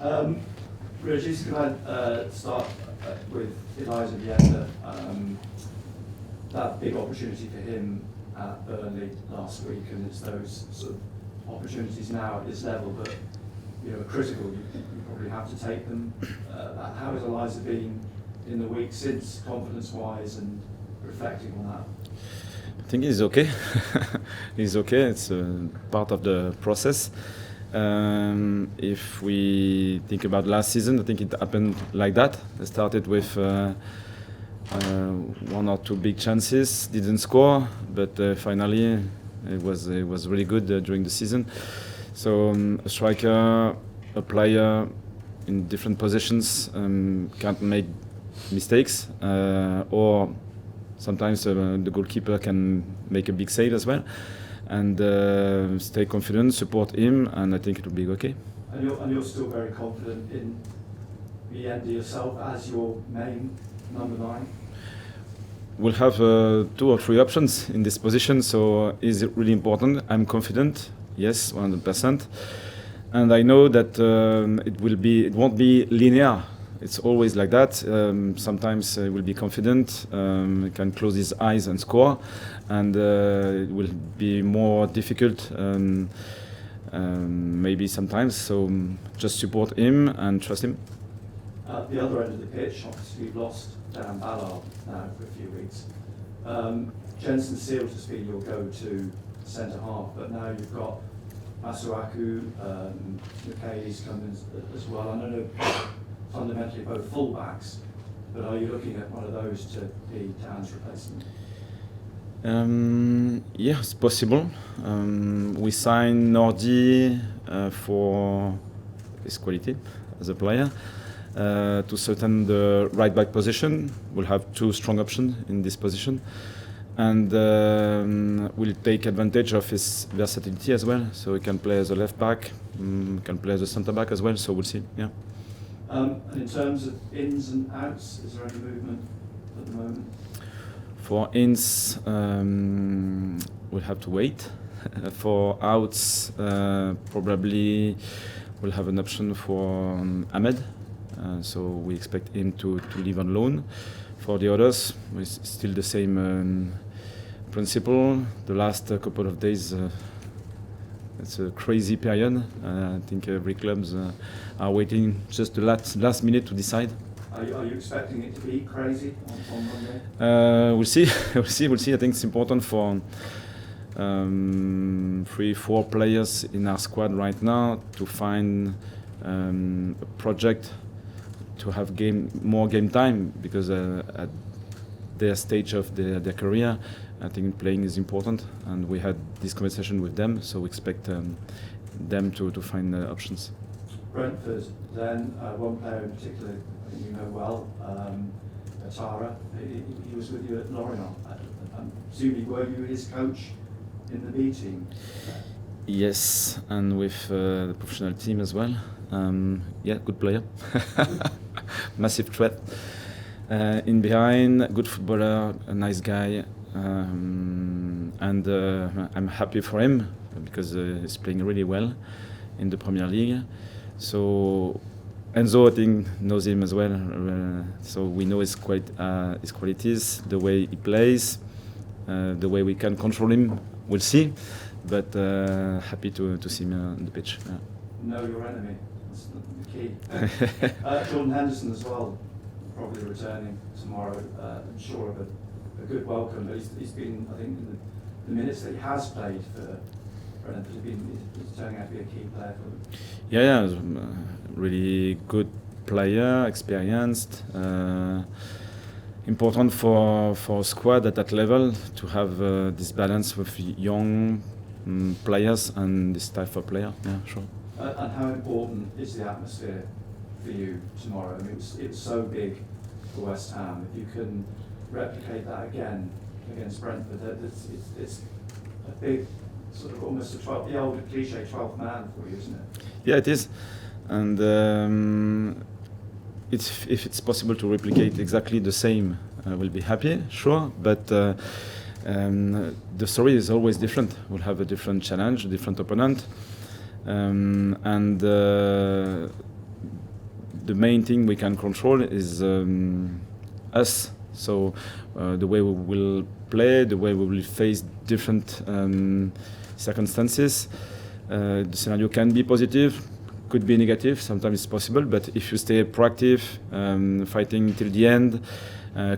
Régis, can I start with Elijah Vienda? That big opportunity for him at Burnley last week, and it's those sort of opportunities now at this level that are critical. You probably have to take them. How has Elijah been in the week since, confidence-wise, and reflecting on that? I think he's okay. He's okay. It's part of the process. If we think about last season, I think it happened like that. It started with one or two big chances, didn't score, but finally it was really good during the season. So a striker, a player in different positions can't make mistakes, or sometimes the goalkeeper can make a big save as well. And stay confident, support him, and I think it will be okay. And you're still very confident in Vienda yourself as your main number 9? We'll have 2 or 3 options in this position, so is it really important? I'm confident, yes, 100%. And I know that it won't be linear. It's always like that. Sometimes he will be confident, he can close his eyes and score, and it will be more difficult maybe sometimes. So just support him and trust him. At the other end of the pitch, obviously we've lost Dan Ballard now for a few weeks. Jensen Seals has been your go-to centre-half, but now you've got Masuaku, McKay's coming as well. I don't know fundamentally both full-backs, but are you looking at one of those to be Dan's replacement? Yeah, it's possible. We signed Nordi for his quality as a player. To certain the right back position, we'll have 2 strong options in this position, and we'll take advantage of his versatility as well. So he can play as a left back, can play as a centre back as well. So we'll see. Yeah. And in terms of ins and outs, is there any movement at the moment? For ins, we'll have to wait. For outs, probably we'll have an option for Ahmed. So we expect him to leave on loan. For the others, it's still the same principle. The last couple of days, it's a crazy period. I think every clubs are waiting just the last minute to decide. Are you expecting it to be crazy on Monday? We'll see. We'll see. I think it's important for 3-4 players in our squad right now to find a project to have more game time, because at their stage of their career, I think playing is important, and we had this conversation with them, so we expect them to find options. Brentford, then one player in particular you know well, Tara. He was with you at Lorient. I'm assuming, were you his coach in the B team? Yes, and with the professional team as well. Yeah, good player, massive threat. In behind, good footballer, a nice guy, and I'm happy for him because he's playing really well in the Premier League. So Enzo, I think, knows him as well, so we know his qualities, the way he plays, the way we can control him. We'll see, but happy to see him on the pitch. Yeah. Know your enemy. That's the key. Jordan Henderson as well, probably returning tomorrow. I'm sure of a good welcome, but he's been, I think, in the minutes that he has played for Brentford, he's turning out to be a key player for them. Yeah, really good player, experienced. Important for a squad at that level to have this balance with young players and this type of player. Yeah, sure. And how important is the atmosphere for you tomorrow? I mean, it was so big for West Ham. If you can replicate that again against Brentford, it's a big, sort of almost the old cliche 12th man for you, isn't it? Yeah, it is. And if it's possible to replicate exactly the same, I will be happy, sure. But the story is always different. We'll have a different challenge, a different opponent. And the main thing we can control is us. So the way we will play, the way we will face different circumstances. The scenario can be positive, could be negative, sometimes it's possible, but if you stay proactive, fighting till the end,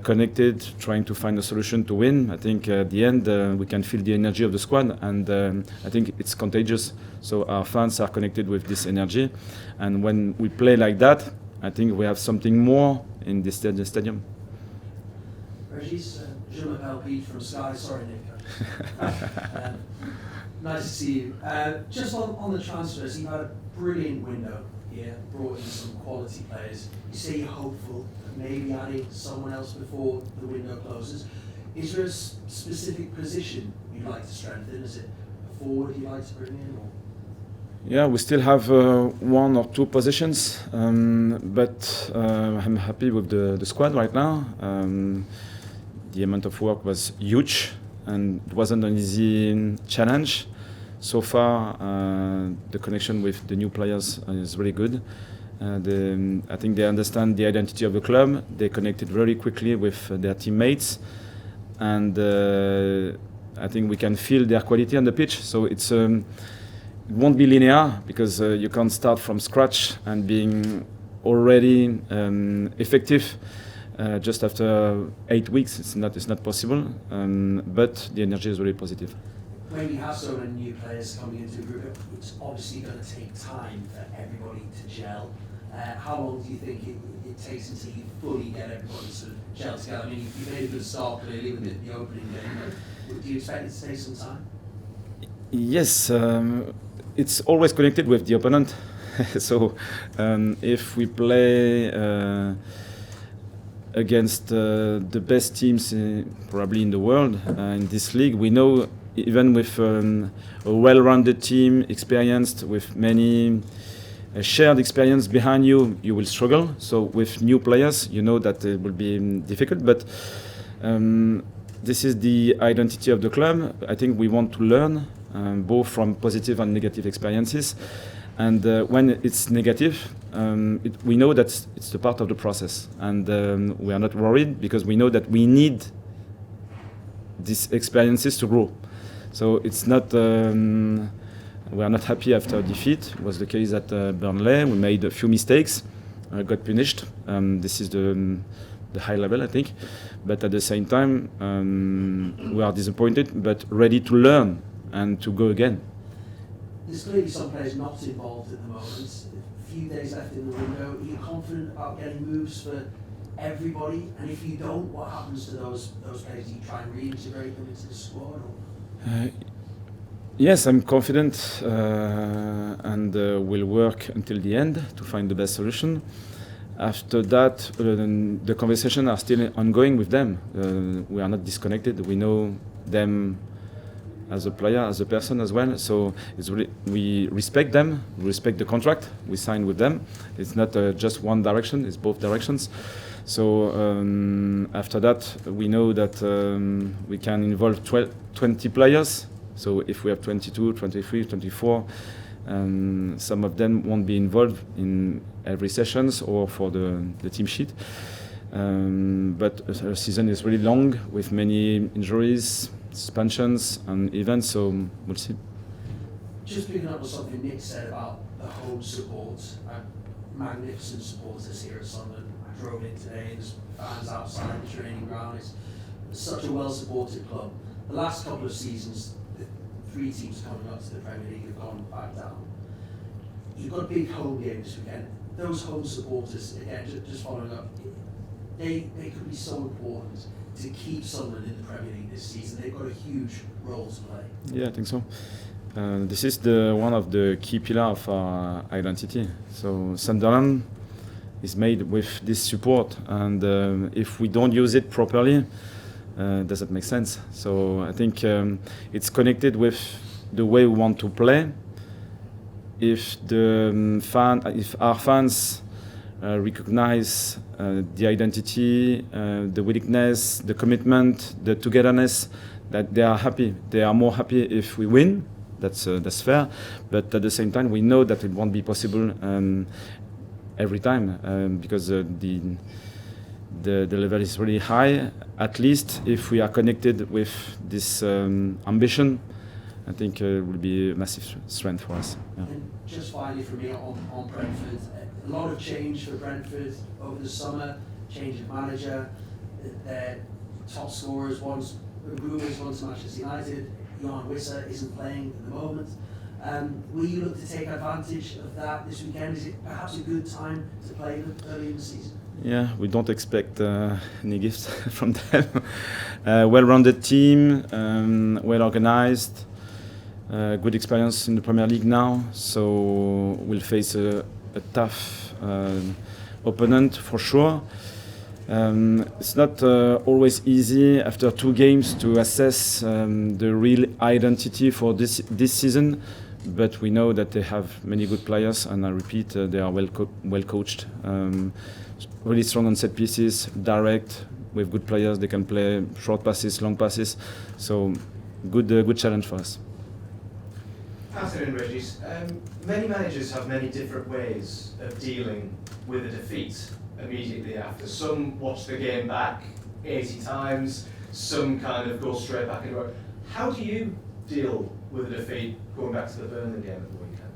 connected, trying to find a solution to win, I think at the end we can feel the energy of the squad, and I think it's contagious. So our fans are connected with this energy, and when we play like that, I think we have something more in this stadium. Régis, Jean-Michel Pete from Sky. Sorry, Nick. Nice to see you. Just on the transfers, you've had a brilliant window here, brought in some quality players. You say you're hopeful of maybe adding someone else before the window closes. Is there a specific position you'd like to strengthen? Is it a forward you'd like to bring in? Or? Yeah, we still have one or two positions, but I'm happy with the squad right now. The amount of work was huge, and it wasn't an easy challenge. So far, the connection with the new players is really good. I think they understand the identity of the club. They connected very quickly with their teammates, and I think we can feel their quality on the pitch. So it won't be linear, because you can't start from scratch and being already effective just after 8 weeks. It's not possible, but the energy is really positive. When you have so many new players coming into a group, it's obviously going to take time for everybody to gel. How long do you think it takes until you fully get everybody sort of gel together? I mean, you made a good start clearly with the opening game. Do you expect it to take some time? Yes, it's always connected with the opponent. So if we play against the best teams probably in the world in this league, we know even with a well-rounded team, experienced, with many shared experience behind you, you will struggle. So with new players, you know that it will be difficult, but this is the identity of the club. I think we want to learn both from positive and negative experiences. And when it's negative, we know that it's the part of the process. And we are not worried, because we know that we need these experiences to grow. So it's not, we are not happy after defeat. It was the case at Burnley. We made a few mistakes, got punished. This is the high level, I think. But at the same time, we are disappointed, but ready to learn and to go again. There's clearly some players not involved at the moment. A few days left in the window. Are you confident about getting moves for everybody? And if you don't, what happens to those players? Do you try and reintegrate them into the squad? Or? Yes, I'm confident, and will work until the end to find the best solution. After that, the conversations are still ongoing with them. We are not disconnected. We know them as a player, as a person as well. So it's really, we respect them, we respect the contract we signed with them. It's not just one direction, it's both directions. So after that, we know that we can involve 20 players. So if we have 22, 23, 24, some of them won't be involved in every sessions or for the team sheet. But the season is really long with many injuries, suspensions and events, so we'll see. Just picking up on something Nick said about the home support, magnificent supporters here at Sunderland. I drove in today and there's fans outside the training ground. It's such a well-supported club. The last couple of seasons, the 3 teams coming up to the Premier League have gone back down. You've got a big home game this weekend. Those home supporters, again, just following up, they could be so important to keep Sunderland in the Premier League this season. They've got a huge role to play. Yeah, I think so. This is one of the key pillars of our identity. So Sunderland is made with this support, and if we don't use it properly, does it make sense? So I think it's connected with the way we want to play. If our fans recognize the identity, the willingness, the commitment, the togetherness, that they are happy. They are more happy if we win. That's fair. But at the same time, we know that it won't be possible every time because the level is really high. At least if we are connected with this ambition, I think it will be a massive strength for us. Yeah. And just finally for me on Brentford, a lot of change for Brentford over the summer, change of manager, their top scorers, one's rumours, one's Manchester United, Jan Wissa isn't playing at the moment. Will you look to take advantage of that this weekend? Is it perhaps a good time to play them early in the season? Yeah, we don't expect any gifts from them. Well-rounded team, well-organized, good experience in the Premier League now, so we'll face a tough opponent for sure. It's not always easy after 2 games to assess the real identity for this season, but we know that they have many good players, and I repeat, they are well coached. Really strong on set pieces, direct, with good players. They can play short passes, long passes, so good challenge for us. Afternoon, Régis. Many managers have many different ways of dealing with a defeat immediately after. Some watch the game back 80 times, some kind of go straight back into it. How do you deal with a defeat going back to the Burnley game at the weekend?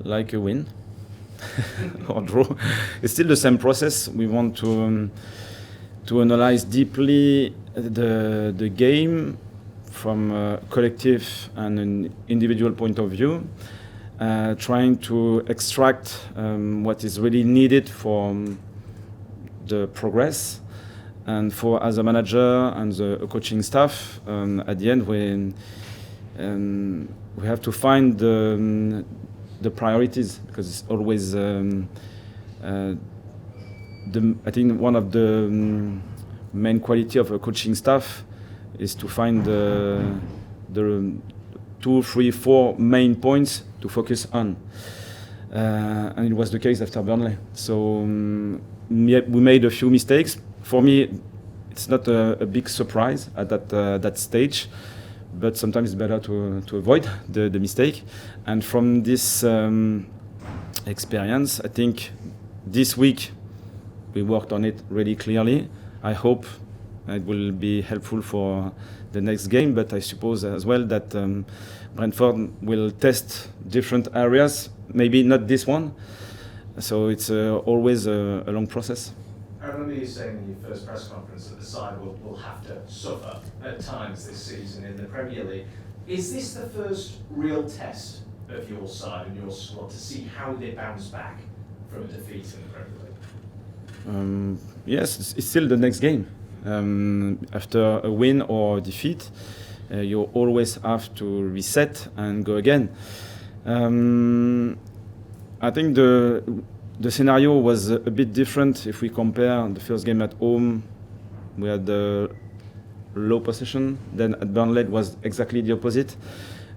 Like a win or draw. It's still the same process. We want to analyze deeply the game from a collective and an individual point of view, trying to extract what is really needed for the progress, and for as a manager and the coaching staff. At the end, we have to find the priorities, because it's always I think one of the main quality of a coaching staff is to find the 2, 3, 4 main points to focus on, and it was the case after Burnley. So we made a few mistakes. For me, it's not a big surprise at that stage, but sometimes it's better to avoid the mistake. And from this experience, I think this week we worked on it really clearly. I hope it will be helpful for the next game, but I suppose as well that Brentford will test different areas, maybe not this one. So it's always a long process. I remember you saying in your first press conference that the side will have to suffer at times this season in the Premier League. Is this the first real test of your side and your squad to see how they bounce back from a defeat in the Premier League? Yes, it's still the next game. After a win or a defeat, you always have to reset and go again. I think the scenario was a bit different if we compare the first game at home. We had the low possession. Then at Burnley it was exactly the opposite.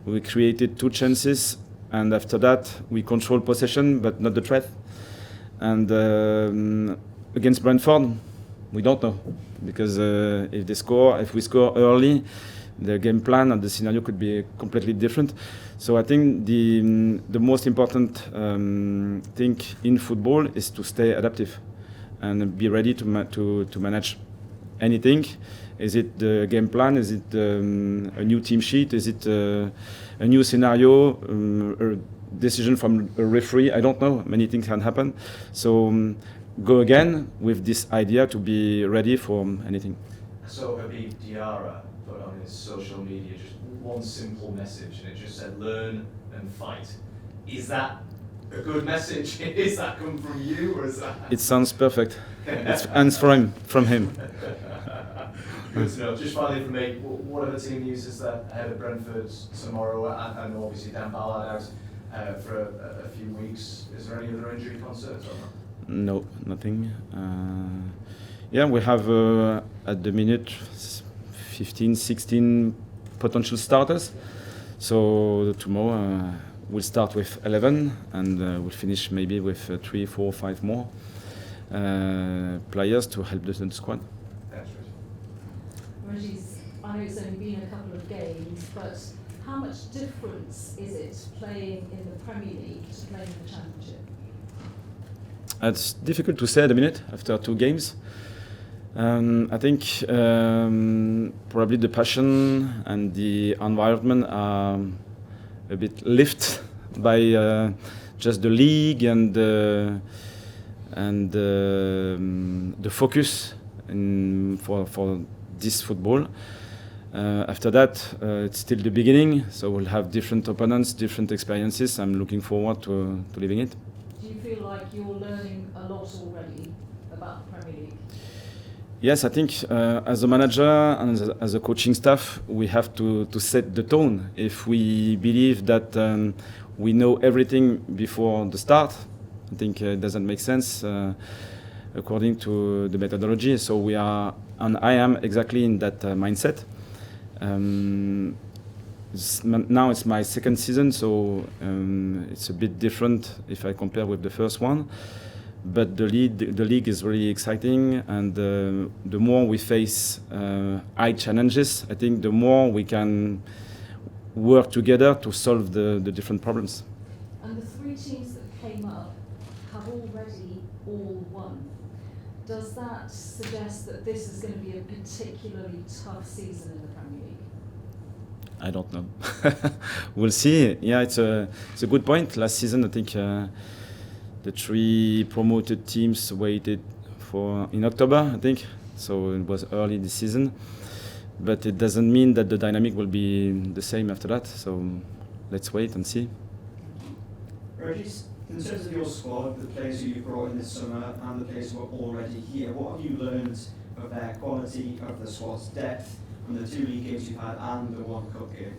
We created 2 chances, and after that we controlled possession but not the threat. And against Brentford, we don't know, because if we score early, the game plan and the scenario could be completely different. So I think the most important thing in football is to stay adaptive and be ready to manage anything. Is it the game plan? Is it a new team sheet? Is it a new scenario? A decision from a referee? I don't know. Many things can happen. So go again with this idea to be ready for anything. So Habib Diarra put on his social media just one simple message, and it just said, "Learn and fight." Is that a good message? Is that come from you, or is that? It sounds perfect. It's from him. Good to know. Just finally from me, what are the team news is that ahead of Brentford tomorrow, and obviously Dan Ballard out for a few weeks. Is there any other injury concerns or not? No, nothing. Yeah, we have at the minute 15, 16 potential starters. So tomorrow we'll start with 11, and we'll finish maybe with 3, 4, 5 more players to help the squad. Thanks, Régis, I know it's only been a couple of games, but how much difference is it playing in the Premier League to playing in the Championship? It's difficult to say at the minute after 2 games. I think probably the passion and the environment are a bit lifted by just the league and the focus for this football. After that, it's still the beginning, so we'll have different opponents, different experiences. I'm looking forward to living it. Do you feel like you're learning a lot already about the Premier League? Yes, I think as a manager and as a coaching staff, we have to set the tone. If we believe that we know everything before the start, I think it doesn't make sense according to the methodology. So we are, and I am exactly in that mindset. Now it's my second season, so it's a bit different if I compare with the first one. But the league is really exciting, and the more we face high challenges, I think the more we can work together to solve the different problems. And the 3 teams that came up have already all won. Does that suggest that this is going to be a particularly tough season in the Premier League? I don't know. We'll see. Yeah, it's a good point. Last season, I think the 3 promoted teams waited for in October, I think. So it was early this season. But it doesn't mean that the dynamic will be the same after that. So let's wait and see. Régis, in terms of your squad, the players who you brought in this summer and the players who are already here, what have you learned of their quality, of the squad's depth, from the 2 league games you've had and the 1 cup game?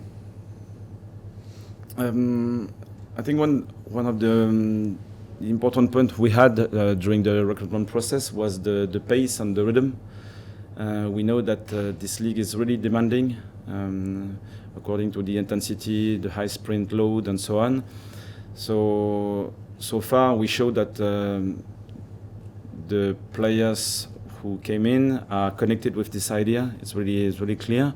I think one of the important points we had during the recruitment process was the pace and the rhythm. We know that this league is really demanding according to the intensity, the high sprint load and so on. So far we showed that the players who came in are connected with this idea. It's really clear.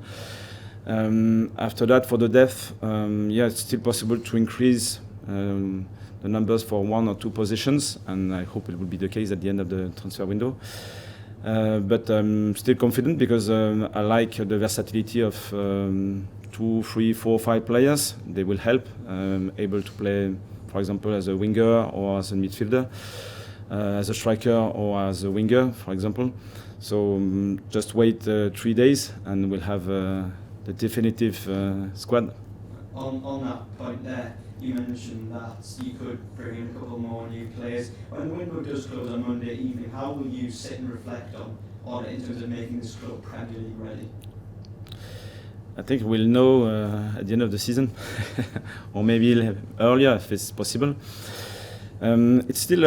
After that, for the depth, it's still possible to increase the numbers for 1 or 2 positions, and I hope it will be the case at the end of the transfer window. But I'm still confident because I like the versatility of 2, 3, 4, 5 players. They will help, able to play, for example, as a winger or as a midfielder, as a striker or as a winger, for example. So just wait 3 days and we'll have the definitive squad. On that point there, you mentioned that you could bring in a couple more new players. When the window does close on Monday evening, how will you sit and reflect on it in terms of making this club Premier League ready? I think we'll know at the end of the season, or maybe earlier if it's possible. It's still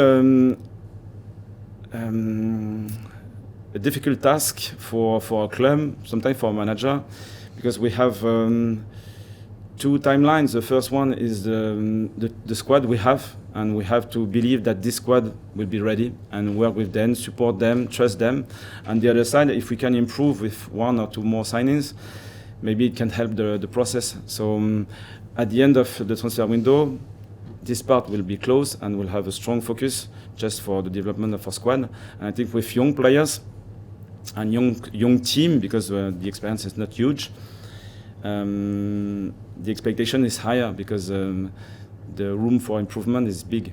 a difficult task for a club, sometimes for a manager, because we have 2 timelines. The first one is the squad we have, and we have to believe that this squad will be ready and work with them, support them, trust them. And the other side, if we can improve with 1 or 2 more signings, maybe it can help the process. So at the end of the transfer window, this part will be closed and we'll have a strong focus just for the development of our squad. And I think with young players and young team, because the experience is not huge, the expectation is higher because the room for improvement is big.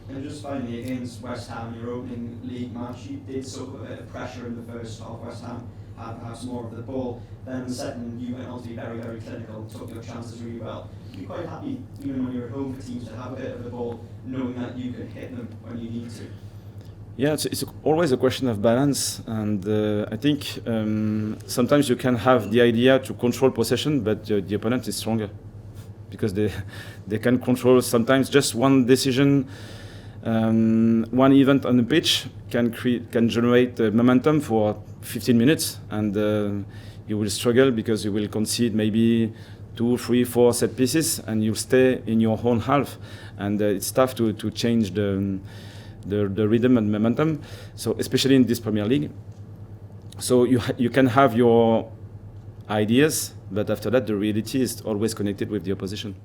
And just finally, against West Ham, your opening league match, you did suffer a bit of pressure in the first half. West Ham had perhaps more of the ball. Then in the second, you went on to be very, very clinical, took your chances really well. You're quite happy, even when you're at home, for teams to have a bit of the ball, knowing that you can hit them when you need to. Yeah, it's always a question of balance, and I think sometimes you can have the idea to control possession, but the opponent is stronger because they can control sometimes just one decision. One event on the pitch can generate momentum for 15 minutes, and you will struggle because you will concede maybe 2, 3, 4 set pieces, and you'll stay in your own half, and it's tough to change the rhythm and momentum. So especially in this Premier League, so you can have your ideas, but after that the reality is always connected with the opposition.